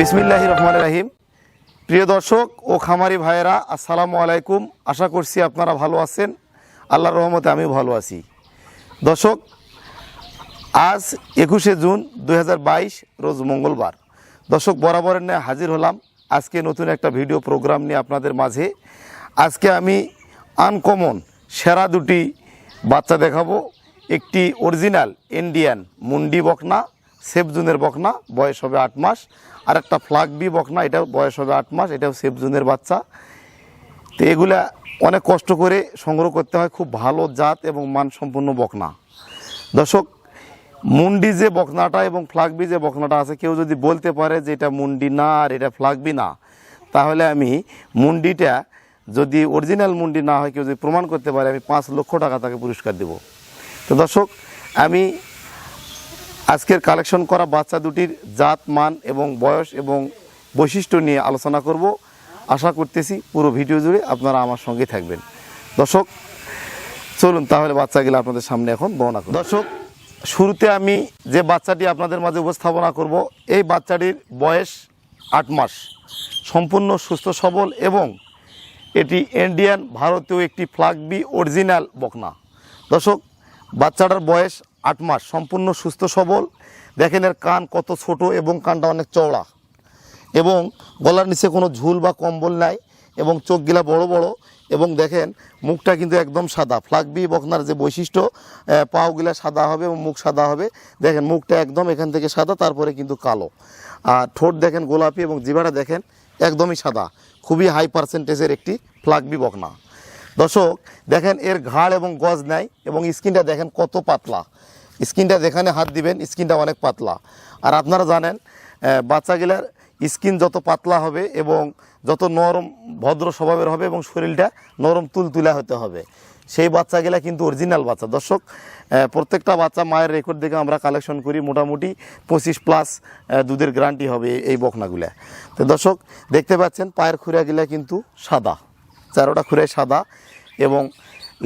বিসমিল্লাহির রহমানির রহিম। প্রিয় দর্শক ও খামারি ভাইয়েরা, আসসালামু আলাইকুম। আশা করছি আপনারা ভালো আছেন। আল্লাহর রহমতে আমিও ভালো আছি। দর্শক, আজ 21শে জুন 2022 রোজ মঙ্গলবার। দর্শক, বরাবরের ন্যায় হাজির হলাম আজকে নতুন একটা ভিডিও প্রোগ্রাম নিয়ে আপনাদের মাঝে। আজকে আমি আনকমন সেরা দুটি বাচ্চা দেখাবো। একটি অরিজিনাল ইন্ডিয়ান মুন্ডি বকনা, সেফ জুনের বকনা, বয়স হবে 8 মাস। আর একটা ফ্লাগবি বকনা, এটাও বয়স হবে 8 মাস, এটাও সেফ জুনের বাচ্চা। তো এগুলা অনেক কষ্ট করে সংগ্রহ করতে হয়, খুব ভালো জাত এবং মানসম্পন্ন বকনা। দর্শক, মুন্ডি যে বকনাটা এবং ফ্লাগবি যে বকনাটা আছে, কেউ যদি বলতে পারে যে এটা মুন্ডি না আর এটা ফ্লাগবি না, তাহলে আমি মুন্ডিটা যদি অরিজিনাল মুন্ডি না হয় কেউ যদি প্রমাণ করতে পারে, আমি 5 লক্ষ টাকা তাকে পুরস্কার দেব। তো দর্শক, আমি আজকের কালেকশন করা বাচ্চা দুটির জাত, মান এবং বয়স এবং বৈশিষ্ট্য নিয়ে আলোচনা করব। আশা করতেছি পুরো ভিডিও জুড়ে আপনারা আমার সঙ্গে থাকবেন। দর্শক, চলুন তাহলে বাচ্চাগুলো আপনাদের সামনে এখন বর্ণনা করব। দর্শক, শুরুতে আমি যে বাচ্চাটি আপনাদের মাঝে উপস্থাপনা করব, এই বাচ্চাটির বয়স 8 মাস, সম্পূর্ণ সুস্থ সবল এবং এটি ইন্ডিয়ান ভারতীয় একটি ফ্লাগবি অরিজিনাল বকনা। দর্শক, বাচ্চাটার বয়স 8 মাস, সম্পূর্ণ সুস্থ সবল। দেখেন এর কান কত ছোট এবং কানটা অনেক চওড়া, এবং গলার নিচে কোনো ঝুল বা কম্বল নাই, এবং চোখগুলা বড় বড়, এবং দেখেন মুখটা কিন্তু একদম সাদা। ফ্লাগবি বকনার যে বৈশিষ্ট্য, পাওগুলা সাদা হবে এবং মুখ সাদা হবে। দেখেন মুখটা একদম এখান থেকে সাদা, তারপরে কিন্তু কালো। আর ঠোঁট দেখেন গোলাপি, এবং জিভাটা দেখেন একদমই সাদা। খুবই হাই পার্সেন্টেজের একটি ফ্লাগবি বকনা। দর্শক, দেখেন এর ঘাড় এবং গজ নাই, এবং স্কিনটা দেখেন কত পাতলা। স্কিনটা যেখানে হাত দিবেন স্কিনটা অনেক পাতলা। আর আপনারা জানেন বাচ্চাগুলার স্কিন যত পাতলা হবে এবং যত নরম ভদ্র স্বভাবের হবে এবং শরীরটা নরম তুলতুলা হতে হবে, সেই বাচ্চাগুলা কিন্তু অরিজিনাল বাচ্চা। দর্শক, প্রত্যেকটা বাচ্চা মায়ের রেকর্ড দেখে আমরা কালেকশন করি, মোটামুটি 25+ দুধের গ্যারান্টি হবে এই বকনাগুলা। তো দর্শক, দেখতে পাচ্ছেন পায়ের খুঁড়াগুলা কিন্তু সাদা, চারোটা খুঁড়াই সাদা, এবং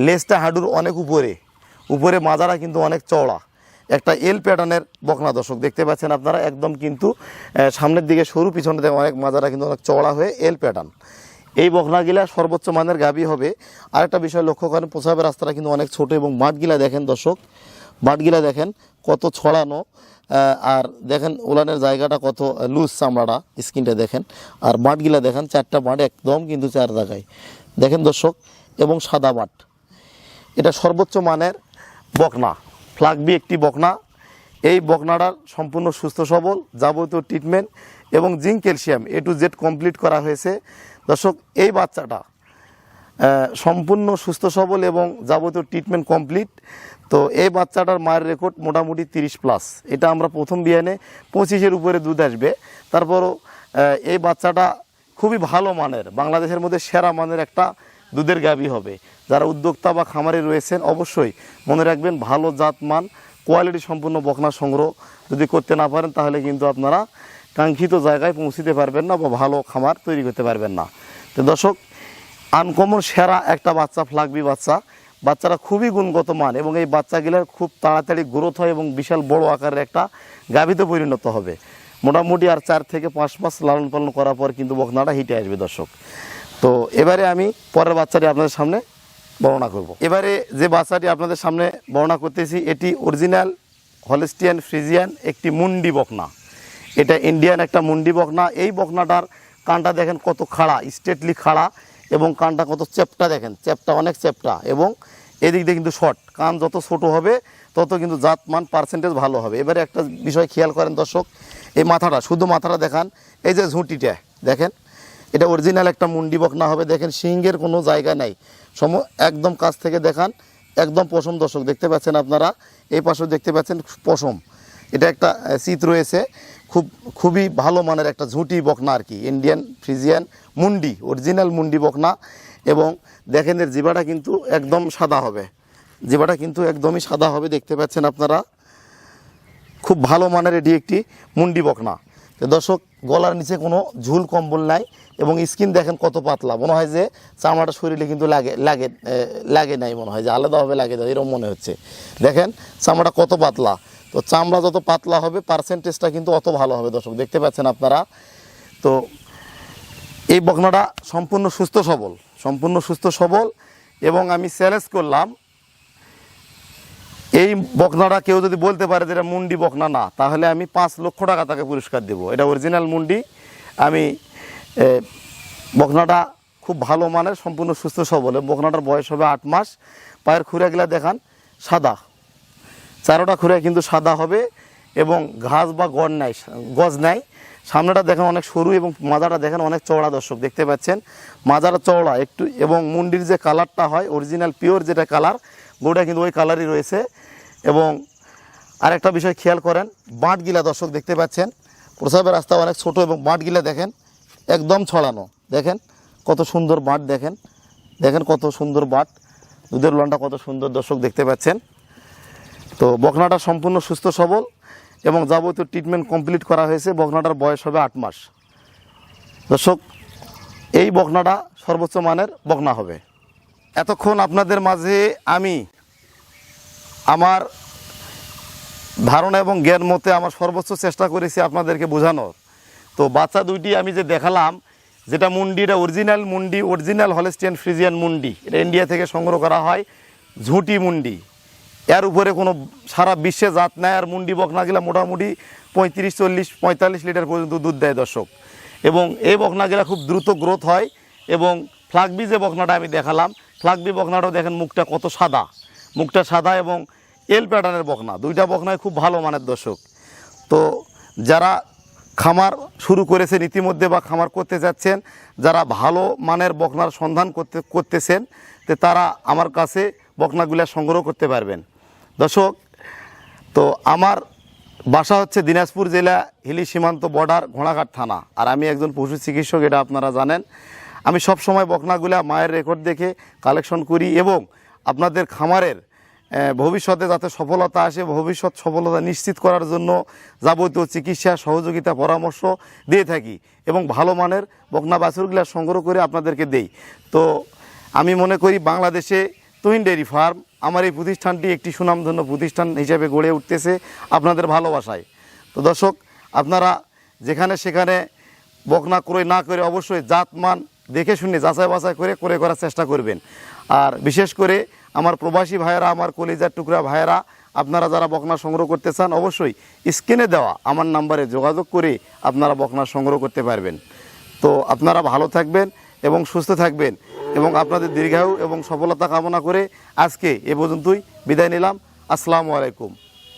লেজটা হাঁটুর অনেক উপরে, মাজারা কিন্তু অনেক চওড়া, একটা এল প্যাটার্নের বকনা। দর্শক, দেখতে পাচ্ছেন আপনারা একদম কিন্তু সামনের দিকে সরু, পিছনের দিকে অনেক মাজারা কিন্তু অনেক চওড়া হয়ে এল প্যাটার্ন। এই বকনাগুলা সর্বোচ্চ মানের গাভী হবে। আরেকটা বিষয় লক্ষ্য করেন, প্রসাবের রাস্তাটা কিন্তু অনেক ছোট, এবং বাটগুলা দেখেন দর্শক, বাটগুলা দেখেন কত ছড়ানো, আর দেখেন উলানের জায়গাটা কত লুজ, চামড়াটা স্কিনটা দেখেন, আর বাটগুলা দেখেন 4টা বাট একদম কিন্তু 4 জায়গায় দেখেন দর্শক, এবং সাদা বাট। এটা সর্বোচ্চ মানের বকনা, ফ্লাগবি একটি বকনা। এই বকনাটার সম্পূর্ণ সুস্থ সবল, যাবতীয় ট্রিটমেন্ট এবং zinc calcium A to Z complete করা হয়েছে। দর্শক, এই বাচ্চাটা সম্পূর্ণ সুস্থ সবল এবং যাবতীয় ট্রিটমেন্ট কমপ্লিট। তো এই বাচ্চাটার মায়ের রেকর্ড মোটামুটি 30+। এটা আমরা প্রথম বিয়ানে 25-এর উপরে দুধ আসবে। তারপরও এই বাচ্চাটা খুবই ভালো মানের, বাংলাদেশের মধ্যে সেরা মানের একটা দুধের গাভী হবে। যারা উদ্যোক্তা বা খামারে রয়েছেন অবশ্যই মনে রাখবেন, ভালো জাত, মান, কোয়ালিটি সম্পূর্ণ বকনা সংগ্রহ যদি করতে না পারেন, তাহলে কিন্তু আপনারা কাঙ্ক্ষিত জায়গায় পৌঁছতে পারবেন না বা ভালো খামার তৈরি করতে পারবেন না। তো দর্শক, আনকমন সেরা একটা বাচ্চা, ফ্লাগবি বাচ্চা। বাচ্চারা খুবই গুণগত মান, এবং এই বাচ্চাগুলোর খুব তাড়াতাড়ি গ্রোথ হয় এবং বিশাল বড় আকারের একটা গাভীতে পরিণত হবে। মোটামুটি আর 4 থেকে 5 মাস লালন পালন করার পর কিন্তু বকনাটা হিটে আসবে। দর্শক, তো এবারে আমি পরের বাচ্চাটি আপনাদের সামনে বর্ণনা করব। এবারে যে বাচ্চাটি আপনাদের সামনে বর্ণনা করতেছি, এটি অরিজিনাল হলস্টিয়ান ফ্রিজিয়ান একটি মুন্ডি বকনা। এটা ইন্ডিয়ান একটা মুন্ডি বকনা। এই বকনাটার কানটা দেখেন কত খাড়া, স্ট্রেটলি খাড়া, এবং কানটা কত চেপটা, দেখেন চেপটা অনেক চেপটা, এবং এদিক দিয়ে কিন্তু শর্ট। কান যত ছোট হবে তত কিন্তু জাত, মান, পার্সেন্টেজ ভালো হবে। এবারে একটা বিষয় খেয়াল করেন দর্শক, এই মাথাটা, শুধু মাথাটা দেখান, এই যে ঝুঁটিটা দেখেন, এটা অরিজিনাল একটা মুন্ডি বকনা হবে। দেখেন সিংহের কোনো জায়গা নাই, একদম কাছ থেকে দেখান, একদম পশম। দর্শক, দেখতে পাচ্ছেন আপনারা, এই পাশেও দেখতে পাচ্ছেন পশম। এটা একটা চিত রয়েছে, খুবই ভালো মানের একটা ঝুঁটি বকনা আর কি, ইন্ডিয়ান ফ্রিজিয়ান মুন্ডি, অরিজিনাল মুন্ডি বকনা। এবং দেখেন এর জিভাটা কিন্তু একদম সাদা হবে, জিভাটা কিন্তু একদমই সাদা হবে, দেখতে পাচ্ছেন আপনারা। খুব ভালো মানের এটি একটি মুন্ডি বকনা। তো দর্শক, গলার নিচে কোনো ঝুল কম্বল নাই, এবং স্কিন দেখেন কত পাতলা, মনে হয় যে চামড়াটা শরীরে কিন্তু লাগে নাই, মনে হয় যে আলাদাভাবে লাগে, এরকম মনে হচ্ছে। দেখেন চামড়াটা কত পাতলা। তো চামড়া যত পাতলা হবে পার্সেন্টেজটা কিন্তু অত ভালো হবে। দর্শক, দেখতে পাচ্ছেন আপনারা, তো এই বকনাটা সম্পূর্ণ সুস্থ সবল এবং আমি চ্যালেঞ্জ করলাম এই বকনাটা কেউ যদি বলতে পারে যে এটা মুন্ডি বকনা না, তাহলে আমি 5 লক্ষ টাকা তাকে পুরস্কার দেব। এটা অরিজিনাল মুন্ডি। আমি বকনাটা খুব ভালো মানের, সম্পূর্ণ সুস্থ সবল। বকনাটার বয়স হবে 8 মাস। পায়ের খুঁড়াগুলা দেখান সাদা, চারোটা খুঁড়া কিন্তু সাদা হবে এবং ঘাস বা গজ নাই। সামনেটা দেখেন অনেক সরু এবং মাজাটা দেখেন অনেক চওড়া। দর্শক দেখতে পাচ্ছেন মাজাটা চওড়া একটু, এবং মুন্ডির যে কালারটা হয় অরিজিনাল পিওর যেটা কালার, গোটা কিন্তু ওই কালারই রয়েছে। এবং আরেকটা বিষয় খেয়াল করেন, বাঁটগিলা দর্শক দেখতে পাচ্ছেন, প্রসাবের রাস্তা অনেক ছোট এবং বাঁটগিলা দেখেন একদম ছড়ানো। দেখেন কত সুন্দর বাঁট, দেখেন কত সুন্দর বাঁট, দুধের লনটা কত সুন্দর দর্শক দেখতে পাচ্ছেন। তো বকনাটা সম্পূর্ণ সুস্থ সবল এবং যাবতীয় ট্রিটমেন্ট কমপ্লিট করা হয়েছে। বকনাটার বয়স হবে 8 মাস। দর্শক এই বকনাটা সর্বোচ্চ মানের বকনা হবে। এতক্ষণ আপনাদের মাঝে আমি আমার ধারণা এবং জ্ঞান মতে আমার সর্বোচ্চ চেষ্টা করেছি আপনাদেরকে বোঝানোর। তো বাচ্চা দুইটি আমি যে দেখালাম, যেটা মুন্ডি, এটা অরিজিনাল মুন্ডি, অরিজিনাল হলস্টিয়ান ফ্রিজিয়ান মুন্ডি। এটা ইন্ডিয়া থেকে সংগ্রহ করা হয়, ঝুঁটি মুন্ডি। এর উপরে কোনো সারা বিশ্বে জাত নেয়। আর মুন্ডি বকনাগুলা মোটামুটি 35, 40, 45 লিটার পর্যন্ত দুধ দেয় দর্শক। এবং এই বকনাগুলা খুব দ্রুত গ্রোথ হয়। এবং ফ্লাগবি যে বকনাটা আমি দেখালাম, ফ্লাগবি বকনাটাও দেখেন মুখটা কত সাদা, মুখটা সাদা এবং এল প্যাটার্নের বকনা। দুইটা বকনায় খুব ভালো মানের দর্শক। তো যারা খামার শুরু করেছেন ইতিমধ্যে বা খামার করতে যাচ্ছেন, যারা ভালো মানের বকনার সন্ধান করতেছেন, তো তারা আমার কাছে বকনাগুলা সংগ্রহ করতে পারবেন দর্শক। তো আমার বাসা হচ্ছে দিনাজপুর জেলা, হিলি সীমান্ত বর্ডার, ঘোড়াঘাট থানা। আর আমি একজন পশু চিকিৎসক, এটা আপনারা জানেন। আমি সব সময় বকনাগুলা মায়ের রেকর্ড দেখে কালেকশন করি এবং আপনাদের খামারের ভবিষ্যতে যাতে সফলতা আসে, ভবিষ্যৎ সফলতা নিশ্চিত করার জন্য যাবতীয় চিকিৎসা সহযোগিতা পরামর্শ দিয়ে থাকি এবং ভালো মানের বকনা বাছুরগুলা সংগ্রহ করে আপনাদেরকে দেই। তো আমি মনে করি বাংলাদেশে তুহিন ডেয়ারি ফার্ম, আমার এই প্রতিষ্ঠানটি একটি সুনামধন্য প্রতিষ্ঠান হিসেবে গড়ে উঠতেছে আপনাদের ভালোবাসায়। তো দর্শক, আপনারা যেখানে সেখানে বকনা ক্রয় না করে অবশ্যই জাতমান দেখে শুনে যাচাই বাছাই করে ক্রয় করার চেষ্টা করবেন। আর বিশেষ করে আমার প্রবাসী ভাইয়েরা, আমার কলিজার টুকরা ভাইয়েরা, আপনারা যারা বকনা সংগ্রহ করতে চান অবশ্যই স্ক্রিনে দেওয়া আমার নাম্বারে যোগাযোগ করে আপনারা বকনা সংগ্রহ করতে পারবেন। তো আপনারা ভালো থাকবেন এবং সুস্থ থাকবেন এবং আপনাদের দীর্ঘায়ু এবং সফলতা কামনা করে আজকে এ পর্যন্তই বিদায় নিলাম। আসসালামু আলাইকুম।